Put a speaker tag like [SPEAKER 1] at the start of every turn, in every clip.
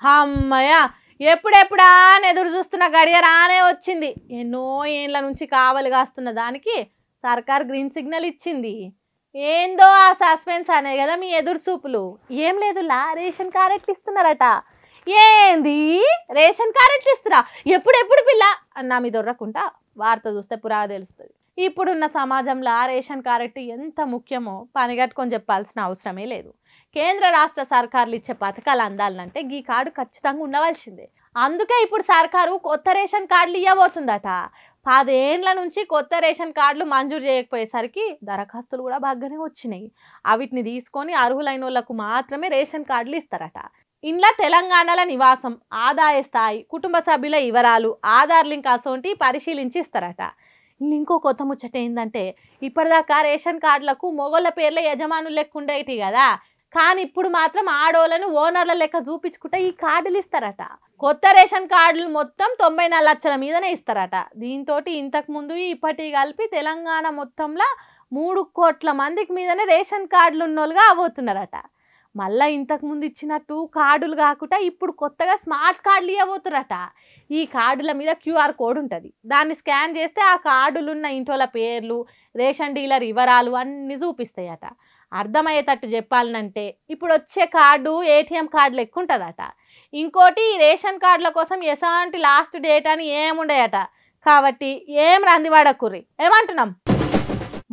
[SPEAKER 1] అమ్మయ్య ఎప్పుడెప్పుడా అని ఎదురు చూస్తున్న గడియ రానే వచ్చింది. ఎన్నో ఏళ్ళ నుంచి కావలి కాస్తున్న దానికి సర్కార్ గ్రీన్ సిగ్నల్ ఇచ్చింది. ఏందో ఆ సస్పెన్స్ అనే కదా మీ ఎదురు చూపులు. ఏం లేదులా, రేషన్ కార్డు ఎట్లా ఇస్తున్నారట. ఏంది రేషన్ కార్డు ఎట్లా ఇస్తురా, ఎప్పుడెప్పుడు పిల్ల అన్నా మీ దొరకకుండా వార్త చూస్తే పురా తెలుస్తుంది. ఇప్పుడున్న సమాజంలో రేషన్ కార్డు ఎంత ముఖ్యమో పనిగట్టుకొని చెప్పాల్సిన అవసరమే లేదు. కేంద్ర రాష్ట్ర సర్కార్లు ఇచ్చే పథకాలు అందాలంటే ఈ కార్డు ఖచ్చితంగా ఉండవలసిందే. అందుకే ఇప్పుడు సర్కారు కొత్త రేషన్ కార్డులు ఇవ్వబోతుందట. 10 ఏళ్ల నుంచి కొత్త రేషన్ కార్డులు మంజూరు చేయకపోయేసరికి దరఖాస్తులు కూడా బాగానే వచ్చినాయి. వీటిని తీసుకొని అర్హులైన వాళ్ళకు మాత్రమే రేషన్ కార్డులు ఇస్తారట. ఇంట్లో తెలంగాణలో నివాసం, ఆదాయ స్థాయి, కుటుంబ సభ్యుల వివరాలు, ఆధార్ లింక్ అసోంటి పరిశీలించి ఇస్తారట. ఇంకో కొత్త ముచ్చట ఏంటంటే, ఇప్పటిదాకా రేషన్ కార్డులకు మొగోళ్ళ పేర్ల యజమానులు లెక్క ఉండేటి కదా, కానీ ఇప్పుడు మాత్రం ఆడోళ్ళను ఓనర్ల లెక్క చూపించుకుంటే ఈ కార్డులు ఇస్తారట. కొత్త రేషన్ కార్డులు మొత్తం 94 లక్షల మీదనే ఇస్తారట. దీంతో ఇంతకుముందు ఇప్పటి కలిపి తెలంగాణ మొత్తంలో 3 కోట్ల మందికి మీదనే రేషన్ కార్డులు ఉన్నోళ్ళుగా అవబోతున్నారట. మళ్ళీ ఇంతకుముందు ఇచ్చినట్టు కార్డులు కాకుండా ఇప్పుడు కొత్తగా స్మార్ట్ కార్డులు ఇవ్వబోతురట. ఈ కార్డుల మీద QR కోడ్ ఉంటుంది. దాన్ని స్కాన్ చేస్తే ఆ కార్డులు ఉన్న ఇంటోళ్ళ పేర్లు, రేషన్ డీలర్ వివరాలు అన్నీ చూపిస్తాయట. అర్థమయ్యేటట్టు చెప్పాలంటే ఇప్పుడు వచ్చే కార్డు ATM కార్డు లెక్క ఉంటుందట. ఇంకోటి రేషన్ కార్డుల కోసం ఎలాంటి లాస్ట్ డేట్ అని ఏముండయట. కాబట్టి ఏం రందివాడకుర్రి, ఏమంటున్నాం.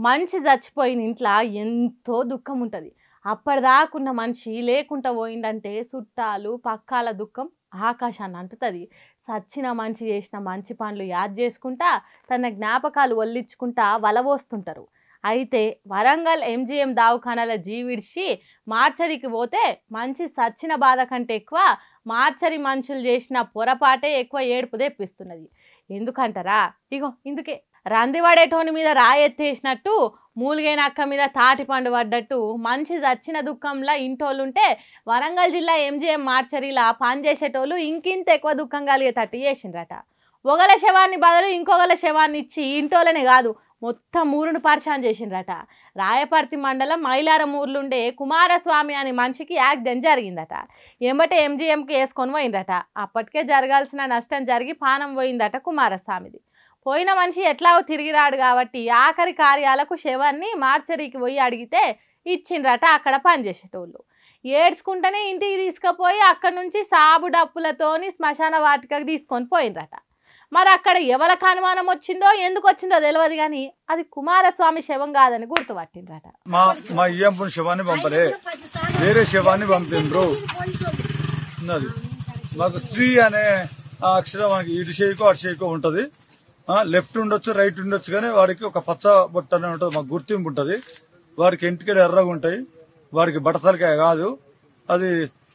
[SPEAKER 1] మనిషి చచ్చిపోయిన ఇంట్లో ఎంతో దుఃఖం ఉంటుంది. అప్పటిదాకున్న మనిషి లేకుండా పోయిందంటే చుట్టాలు పక్కాల దుఃఖం ఆకాశాన్ని అంటుతుంది. సచ్చిన మనిషి చేసిన మంచి పనులు యాద్ చేసుకుంటా తన జ్ఞాపకాలు ఒల్లించుకుంటా వలవోస్తుంటారు. అయితే వరంగల్ MGM దవాఖానాల జీవిడిచి మార్చరికి పోతే మంచి సచ్చిన బాధ కంటే ఎక్కువ మార్చరి మనుషులు చేసిన పొరపాటే ఎక్కువ ఏడుపు తెప్పిస్తున్నది. ఎందుకంటారా, ఇగో ఇందుకే. రందివాడేటోని మీద రాయెత్తేసినట్టు మూలిగైన అక్క మీద తాటి పండు పడ్డట్టు మనిషి చచ్చిన దుఃఖంలో ఇంటోళ్ళుంటే వరంగల్ జిల్లా MGM మార్చరీలా పనిచేసేటోళ్ళు ఇంకింత ఎక్కువ దుఃఖం కలిగేటట్టు చేసిండ్రట. ఒకళ్ళ శవాన్ని బదులు ఇంకొకళ్ళ శవాన్ని ఇచ్చి ఇంటోళ్ళనే కాదు మొత్తం ఊరును పరిశాన్ చేసిండ్రట. రాయపర్తి మండలం మైలారం ఊర్లుండే కుమారస్వామి అనే మనిషికి యాక్సిడెంట్ జరిగిందట. ఎంబటే MGMకి వేసుకొని పోయిందట. అప్పటికే జరగాల్సిన నష్టం జరిగి పానం పోయిందట కుమారస్వామిది. పోయిన మనిషి ఎట్లాగో తిరిగి రాడు కాబట్టి ఆఖరి కార్యాలకు శవాన్ని మార్చరీకి పోయి అడిగితే ఇచ్చిండ్రట అక్కడ పనిచేసేటోళ్ళు. ఏడ్చుకుంటూనే ఇంటికి తీసుకుపోయి అక్కడి నుంచి సాబు డప్పులతోని శ్మశాన వాటికకి తీసుకొని పోయిండ్రట. మరి అక్కడ ఎవరికి అనుమానం వచ్చిందో ఎందుకు వచ్చిందో తెలియదు కానీ అది కుమారస్వామి శవం కాదని గుర్తుపట్టిండ్రట.
[SPEAKER 2] మా ఇయ్యంపుని శవాన్ని పంపలే, వేరే శవాన్ని పంపిండ్రు. మాకు స్త్రీ అనే అక్షరం మనకి ఇటు చేయకో అటు చేయకో ఉంటది. లెఫ్ట్ ఉండొచ్చు రైట్ ఉండొచ్చు కానీ వాడికి ఒక పచ్చ బొట్ట అనే ఉంటుంది, మాకు గుర్తింపు ఉంటుంది. వాడికి ఎంటికలు ఎర్రగా ఉంటాయి, వాడికి బట్టతలకాయ కాదు, అది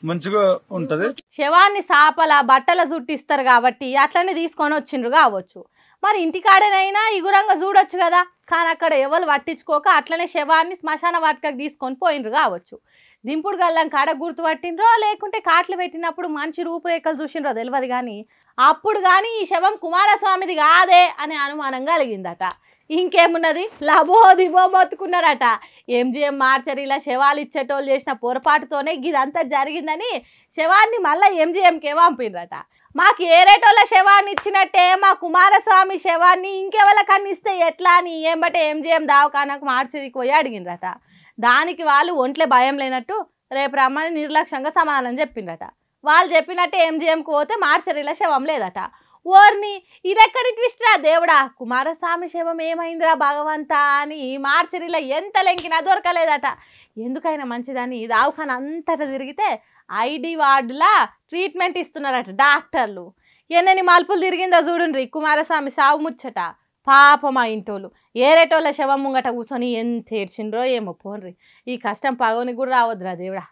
[SPEAKER 2] మంచిగా ఉంటది.
[SPEAKER 1] శవాన్ని సాపల బట్టల చుట్టిస్తారు కాబట్టి అట్లనే తీసుకొని వచ్చిండ్రు కావచ్చు. మరి ఇంటికాడనైనా ఇగురంగా చూడొచ్చు కదా, కానీ అక్కడ ఎవరు పట్టించుకోక అట్లనే శవాన్ని శ్మశాన వాటికకి తీసుకొని పోయిండ్రు కావచ్చు. దింపుడు గల్లం కాడ గుర్తుపట్టిండ్రో లేకుంటే కాట్లు పెట్టినప్పుడు మంచి రూపురేఖలు చూసిండ్రో తెలియదు కానీ అప్పుడు కానీ ఈ శవం కుమారస్వామిది కాదే అనే అనుమానం కలిగిందట. ఇంకేమున్నది, లబో దిబో మొత్తుకున్నారట. MGM మార్చరీలా శవాలు ఇచ్చేటోళ్ళు చేసిన పొరపాటుతోనే ఇదంతా జరిగిందని శవాన్ని మళ్ళీ MGMకే పంపిండ్రట. మాకు ఏరేటోళ్ళ శవాన్ని ఇచ్చినట్టే మా కుమారస్వామి శవాన్ని ఇంకెవరికన్నా ఇస్తే ఎట్లా అని ఏంబటే MGM దవాఖానాకు మార్చరీకి పోయి అడిగిండ్రట. దానికి వాళ్ళు ఒంట్లే భయం లేనట్టు రేపు రమ్మని నిర్లక్ష్యంగా సమాధానం చెప్పిండ్రట. వాళ్ళు చెప్పినట్టే MGMకు పోతే మార్చరీల శవం లేదట. ఓర్ని ఇదెక్కడి ట్విస్ట్ రా దేవుడా, కుమారస్వామి శవం ఏమైందిరా భగవంతా అని మార్చరీలో ఎంత లెంకినా దొరకలేదట. ఎందుకైనా మంచిదని దవాఖాన అంతటా తిరిగితే ID వార్డులా ట్రీట్మెంట్ ఇస్తున్నారట డాక్టర్లు. ఎన్నెన్ని మలుపులు తిరిగిందో చూడుండ్రి కుమారస్వామి సావు ముచ్చట. పాపం మా ఇంటోళ్ళు ఏరేటోళ్ళ శవం ముంగట కూర్చొని ఎంత ఏడ్చిండ్రో ఏమో. పోన్రి, ఈ కష్టం పగవని కూడా రావద్దురా దేవుడా.